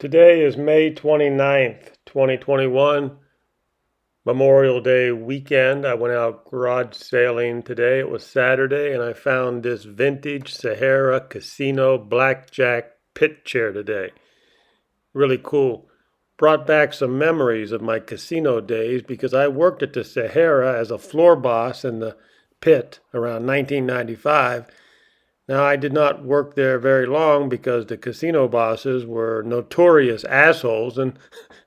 Today is May 29th, 2021, Memorial Day weekend. I went out garage sailing today. It was Saturday, and I found this vintage Sahara casino blackjack pit chair today. Really cool. Brought back some memories of my casino days because I worked at the Sahara as a floor boss in the pit around 1995. Now, I did not work there very long because the casino bosses were notorious assholes and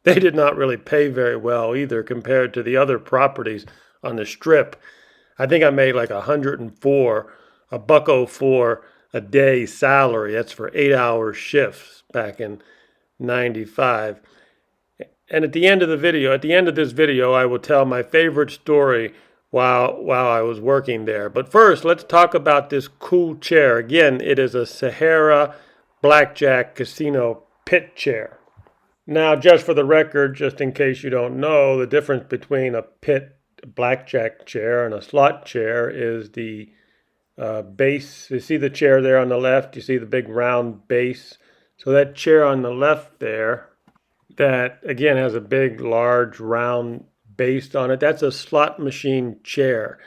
they did not really pay very well either compared to the other properties on the strip. I think I made like 104, a buck oh four a day salary. That's for 8 hour shifts back in 95. And at the end of this video, I will tell my favorite story while I was working there. But first, let's talk about this cool chair. Again, it is a Sahara Blackjack Casino pit chair. Now, just for the record, just in case you don't know, the difference between a pit blackjack chair and a slot chair is the base. You see the chair there on the left? You see the big round base? So that chair on the left there, that again has a big, large, round base on it. That's a slot machine chair.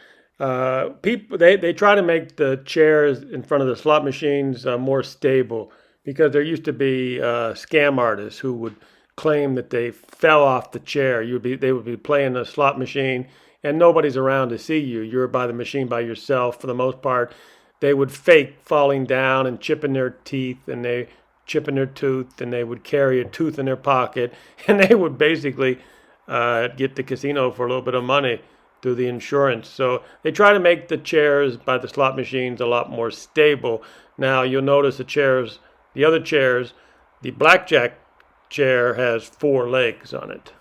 People they try to make the chairs in front of the slot machines more stable because there used to be scam artists who would claim that they fell off the chair. They would be playing a slot machine and nobody's around to see you. You're by the machine by yourself for the most part. They would fake falling down and chipping their teeth and they chipping their tooth, and they would carry a tooth in their pocket, and they would basically get the casino for a little bit of money through the insurance. So they try to make the chairs by the slot machines a lot more stable. Now you'll notice the other chairs, the blackjack chair has four legs on it.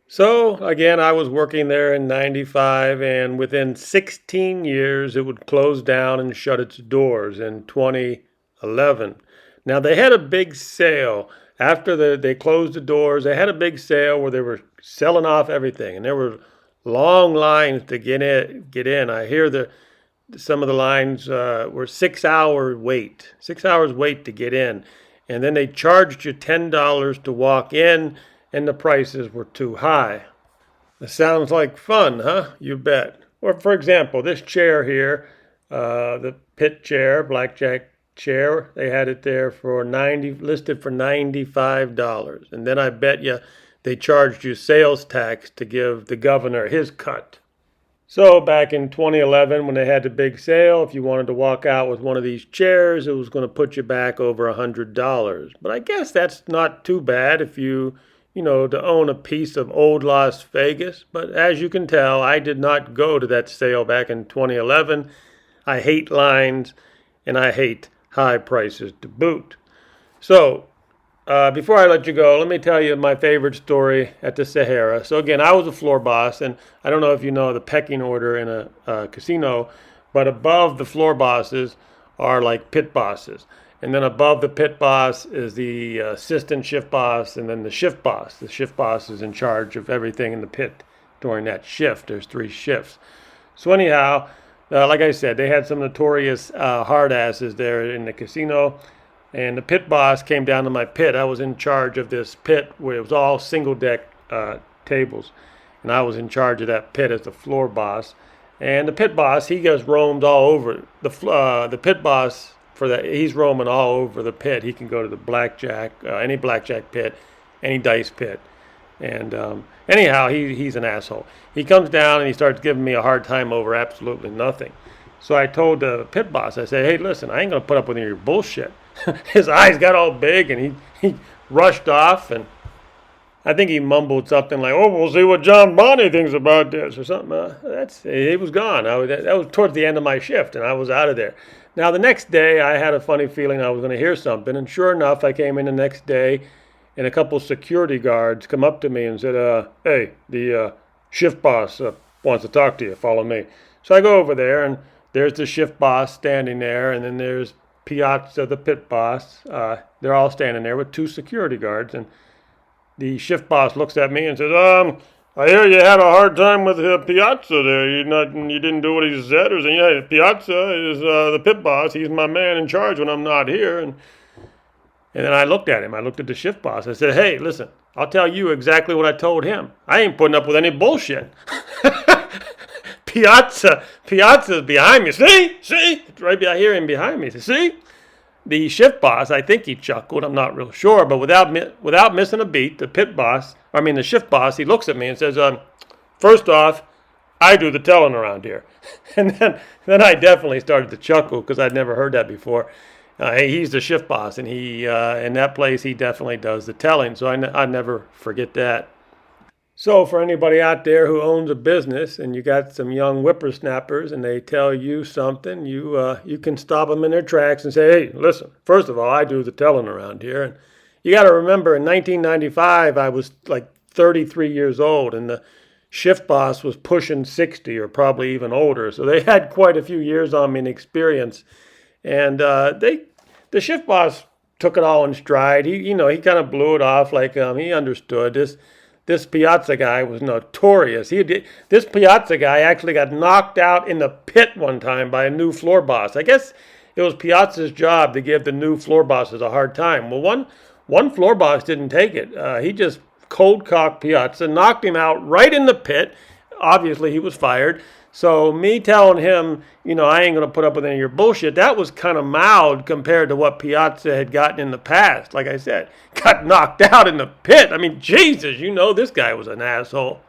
So again, I was working there in 95, and within 16 years, it would close down and shut its doors in 2011. Now they had a big sale after they closed the doors. They had a big sale where they were selling off everything, and there were long lines to get in. I hear some of the lines were 6 hour wait, 6 hours wait to get in, and then they charged you $10 to walk in, and the prices were too high. That sounds like fun, huh? You bet. Or for example, this chair here, the pit chair, blackjack chair, they had it there for listed for $95, and then I bet you they charged you sales tax to give the governor his cut. So back in 2011, when they had the big sale, if you wanted to walk out with one of these chairs, it was going to put you back over $100. But I guess that's not too bad if to own a piece of old Las Vegas. But as you can tell, I did not go to that sale back in 2011. I hate lines, and I hate high prices to boot. So, before I let you go, let me tell you my favorite story at the Sahara. So again, I was a floor boss, and I don't know if you know the pecking order in a casino, but above the floor bosses are like pit bosses. And then above the pit boss is the assistant shift boss, and then the shift boss. The shift boss is in charge of everything in the pit during that shift. There's 3 shifts. So anyhow, like I said, they had some notorious hard asses there in the casino, and the pit boss came down to my pit. I was in charge of this pit where it was all single deck tables, and I was in charge of that pit as the floor boss. And the pit boss, he just roamed all over the pit boss. For that, he's roaming all over the pit. He can go to the blackjack, any blackjack pit, any dice pit. And anyhow, he's an asshole. He comes down and he starts giving me a hard time over absolutely nothing. So I told the pit boss, I said, hey, listen, I ain't going to put up with your bullshit. His eyes got all big and he rushed off, and I think he mumbled something like, oh, we'll see what John Bonney thinks about this or something. He was gone. That was towards the end of my shift, and I was out of there. Now, the next day, I had a funny feeling I was going to hear something, and sure enough, I came in the next day, and a couple security guards come up to me and said, hey, the shift boss wants to talk to you. Follow me. So I go over there, and there's the shift boss standing there, and then there's Piazza, the pit boss. They're all standing there with 2 security guards, and the shift boss looks at me and says, I hear you had a hard time with Piazza there. You didn't do what he said, or something. Yeah, Piazza is the pit boss. He's my man in charge when I'm not here. And And then I looked at him. I looked at the shift boss. I said, hey, listen, I'll tell you exactly what I told him. I ain't putting up with any bullshit. Piazza's behind me. See? It's right behind here and behind me. See? The shift boss, I think he chuckled. I'm not real sure. But without missing a beat, the shift boss, he looks at me and says, first off, I do the telling around here. And then I definitely started to chuckle because I'd never heard that before. He's the shift boss, and he in that place he definitely does the telling. So I never forget that. So for anybody out there who owns a business and you got some young whippersnappers and they tell you something, you can stop them in their tracks and say, hey, listen, first of all, I do the telling around here. And you got to remember in 1995, I was like 33 years old and the shift boss was pushing 60 or probably even older. So they had quite a few years on me in experience. And the shift boss took it all in stride. He kind of blew it off like he understood this Piazza guy was notorious. This Piazza guy actually got knocked out in the pit one time by a new floor boss. I guess it was Piazza's job to give the new floor bosses a hard time. Well, one floor boss didn't take it. He just cold cocked Piazza, knocked him out right in the pit. Obviously, he was fired. So me telling him, I ain't going to put up with any of your bullshit, that was kind of mild compared to what Piazza had gotten in the past. Like I said, got knocked out in the pit. I mean, Jesus, this guy was an asshole.